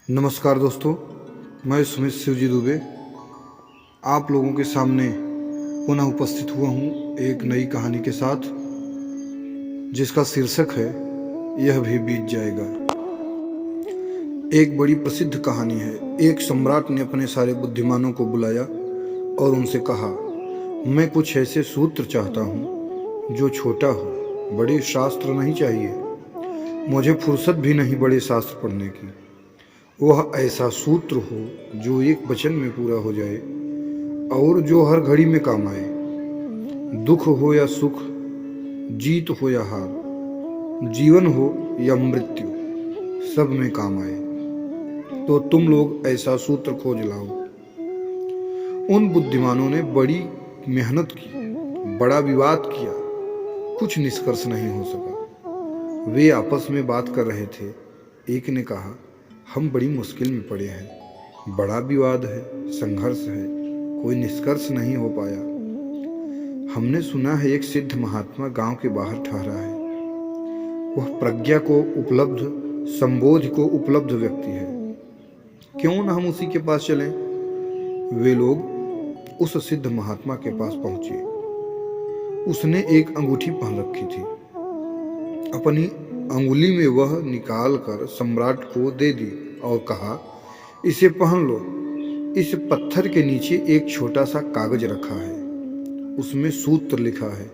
नमस्कार दोस्तों, मैं सुमित शिवजी दुबे आप लोगों के सामने पुनः उपस्थित हुआ हूँ एक नई कहानी के साथ, जिसका शीर्षक है यह भी बीत जाएगा। एक बड़ी प्रसिद्ध कहानी है। एक सम्राट ने अपने सारे बुद्धिमानों को बुलाया और उनसे कहा, मैं कुछ ऐसे सूत्र चाहता हूँ जो छोटा हो, बड़े शास्त्र नहीं चाहिए, मुझे फुर्सत भी नहीं बड़े शास्त्र पढ़ने की। वह ऐसा सूत्र हो जो एक वचन में पूरा हो जाए और जो हर घड़ी में काम आए। दुख हो या सुख, जीत हो या हार, जीवन हो या मृत्यु, सब में काम आए। तो तुम लोग ऐसा सूत्र खोज लाओ। उन बुद्धिमानों ने बड़ी मेहनत की, बड़ा विवाद किया, कुछ निष्कर्ष नहीं हो सका। वे आपस में बात कर रहे थे। एक ने कहा, हम बड़ी मुश्किल में पड़े हैं, बड़ा विवाद है, संघर्ष है, कोई निष्कर्ष नहीं हो पाया। हमने सुना है एक सिद्ध महात्मा गांव के बाहर ठहरा है। वह प्रज्ञा को उपलब्ध, संबोधि को उपलब्ध व्यक्ति है। क्यों न हम उसी के पास चलें? वे लोग उस सिद्ध महात्मा के पास पहुंचे। उसने एक अंगूठी पहन रखी थी। अपनी अंगुली में वह निकाल कर सम्राट को दे दी और कहा, इसे पहन लो। इस पत्थर के नीचे एक छोटा सा कागज रखा है, उसमें सूत्र लिखा है।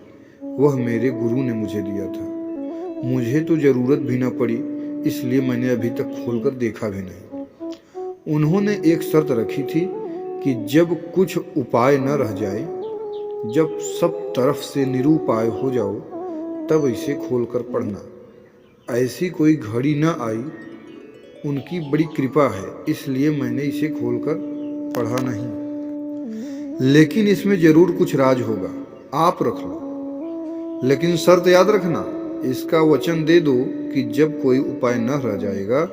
वह मेरे गुरु ने मुझे दिया था। मुझे तो जरूरत भी न पड़ी, इसलिए मैंने अभी तक खोलकर देखा भी नहीं। उन्होंने एक शर्त रखी थी कि जब कुछ उपाय न रह जाए, जब सब तरफ से निरुपाय हो जाओ, तब इसे खोलकर पढ़ना। ऐसी कोई घड़ी न आई। उनकी बड़ी कृपा है, इसलिए मैंने इसे खोलकर पढ़ा नहीं। लेकिन इसमें जरूर कुछ राज होगा, आप रख लो। लेकिन शर्त याद रखना, इसका वचन दे दो कि जब कोई उपाय न रह जाएगा,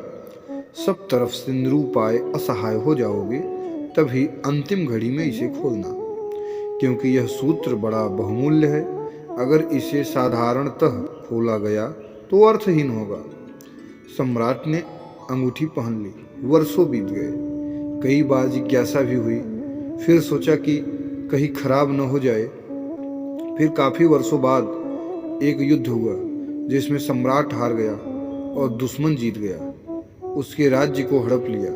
सब तरफ से निरुपाय असहाय हो जाओगे, तभी अंतिम घड़ी में इसे खोलना। क्योंकि यह सूत्र बड़ा बहुमूल्य है। अगर इसे साधारणतः खोला गया तो अर्थहीन होगा। सम्राट ने अंगूठी पहन ली। वर्षों बीत गए। कई बार जिज्ञासा भी हुई। फिर सोचा कि कहीं खराब न हो जाए। फिर काफी वर्षों बाद एक युद्ध हुआ, जिसमें सम्राट हार गया और दुश्मन जीत गया। उसके राज्य को हड़प लिया।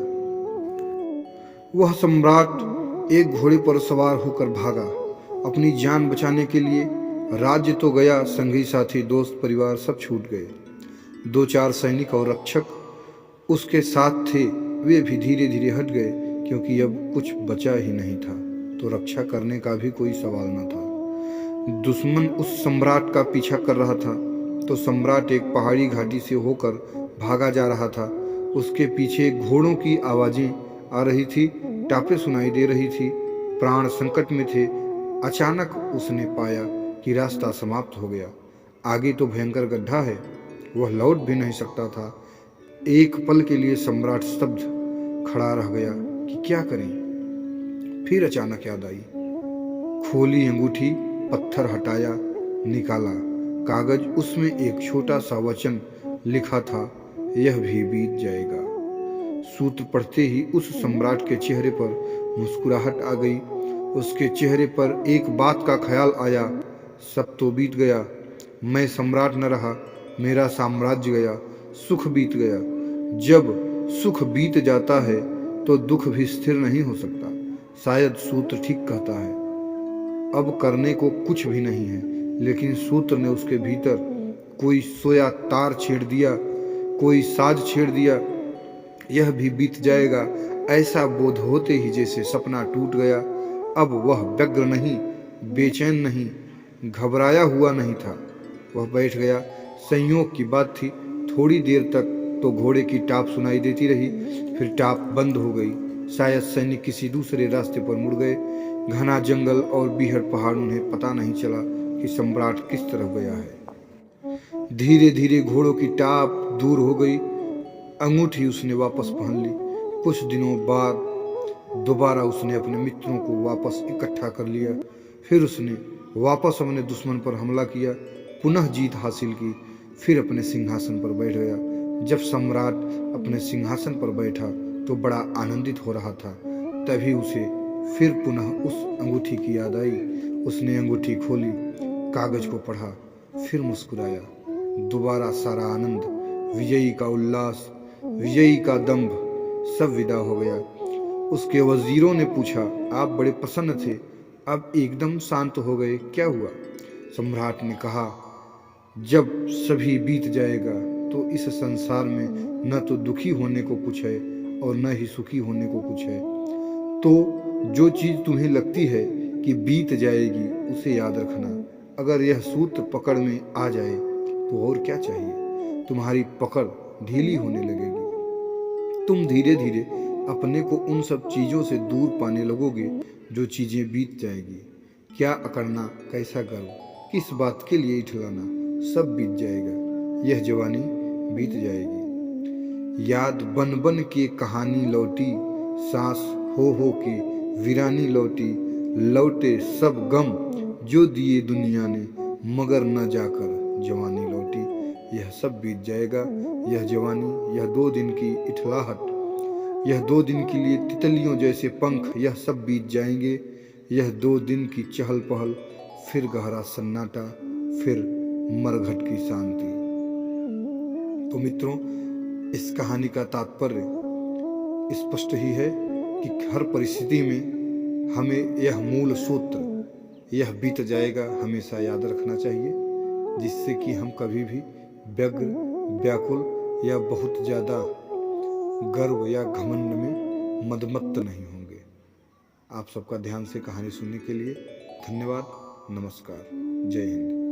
वह सम्राट एक घोड़े पर सवार होकर भागा। अपनी जान बचाने के लिए। राज्य तो गया, संगी साथी दोस्त परिवार सब छूट गए। 2-4 सैनिक और रक्षक उसके साथ थे, वे भी धीरे धीरे हट गए, क्योंकि अब कुछ बचा ही नहीं था, तो रक्षा करने का भी कोई सवाल न था। दुश्मन उस सम्राट का पीछा कर रहा था, तो सम्राट एक पहाड़ी घाटी से होकर भागा जा रहा था। उसके पीछे घोड़ों की आवाजें आ रही थी, टापें सुनाई दे रही थी, प्राण संकट में थे। अचानक उसने पाया कि रास्ता समाप्त हो गया। आगे तो भयंकर गड्ढा है, वह लौट भी नहीं सकता था। एक पल के लिए सम्राट स्तब्ध खड़ा रह गया कि क्या करें। फिर अचानक याद आई। खोली अंगूठी, पत्थर हटाया, निकाला कागज। उसमें एक छोटा सा वचन लिखा था, यह भी बीत जाएगा। सूत्र पढ़ते ही उस सम्राट के चेहरे पर मुस्कुराहट आ गई। उसके चेहरे पर एक बात का ख्याल आया, सब तो बीत गया। मैं सम्राट न रहा, मेरा साम्राज्य गया, सुख बीत गया। जब सुख बीत जाता है तो दुख भी स्थिर नहीं हो सकता। शायद सूत्र ठीक कहता है। अब करने को कुछ भी नहीं है, लेकिन सूत्र ने उसके भीतर कोई सोया तार छेड़ दिया, कोई साज छेड़ दिया। यह भी बीत जाएगा, ऐसा बोध होते ही जैसे सपना टूट गया। अब वह व्यग्र नहीं, बेचैन नहीं, घबराया हुआ नहीं था। वह बैठ गया। संयोग की बात थी, थोड़ी देर तक तो घोड़े की टाप सुनाई देती रही, फिर टाप बंद हो गई। शायद सैनिक किसी दूसरे रास्ते पर मुड़ गए। घना जंगल और बीहड़ पहाड़, उन्हें पता नहीं चला कि सम्राट किस तरफ गया है। धीरे धीरे घोड़ों की टाप दूर हो गई। अंगूठी उसने वापस पहन ली। कुछ दिनों बाद दोबारा उसने अपने मित्रों को वापस इकट्ठा कर लिया। फिर उसने वापस अपने दुश्मन पर हमला किया, पुनः जीत हासिल की, फिर अपने सिंहासन पर बैठ गया। जब सम्राट अपने सिंहासन पर बैठा तो बड़ा आनंदित हो रहा था। तभी उसे फिर पुनः उस अंगूठी की याद आई। उसने अंगूठी खोली, कागज को पढ़ा, फिर मुस्कुराया। दोबारा सारा आनंद, विजयी का उल्लास, विजयी का दंभ सब विदा हो गया। उसके वजीरों ने पूछा, आप बड़े प्रसन्न थे, अब एकदम शांत हो गए, क्या हुआ? सम्राट ने कहा, जब सभी बीत जाएगा तो इस संसार में न तो दुखी होने को कुछ है और न ही सुखी होने को कुछ है। तो जो चीज़ तुम्हें लगती है कि बीत जाएगी उसे याद रखना। अगर यह सूत्र पकड़ में आ जाए तो और क्या चाहिए? तुम्हारी पकड़ ढीली होने लगेगी। तुम धीरे धीरे अपने को उन सब चीज़ों से दूर पाने लगोगे जो चीज़ें बीत जाएगी। क्या अकड़ना, कैसा गर्व, किस बात के लिए इठलाना, सब बीत जाएगा। यह जवानी बीत जाएगी। याद बन बन के कहानी लौटी, सांस हो के वीरानी लौटी। लौटे सब गम जो दिए दुनिया ने, मगर न जाकर जवानी लौटी। यह सब बीत जाएगा। यह जवानी, यह 2 दिन की इठलाहट, यह 2 दिन के लिए तितलियों जैसे पंख, यह सब बीत जाएंगे। यह 2 दिन की चहल पहल, फिर गहरा सन्नाटा, फिर मरघट की शांति। तो मित्रों, इस कहानी का तात्पर्य स्पष्ट ही है कि हर परिस्थिति में हमें यह मूल सूत्र, यह बीत जाएगा, हमेशा याद रखना चाहिए, जिससे कि हम कभी भी व्यग्र, व्याकुल या बहुत ज़्यादा गर्व या घमंड में मदमत्त नहीं होंगे। आप सबका ध्यान से कहानी सुनने के लिए धन्यवाद। नमस्कार। जय हिंद।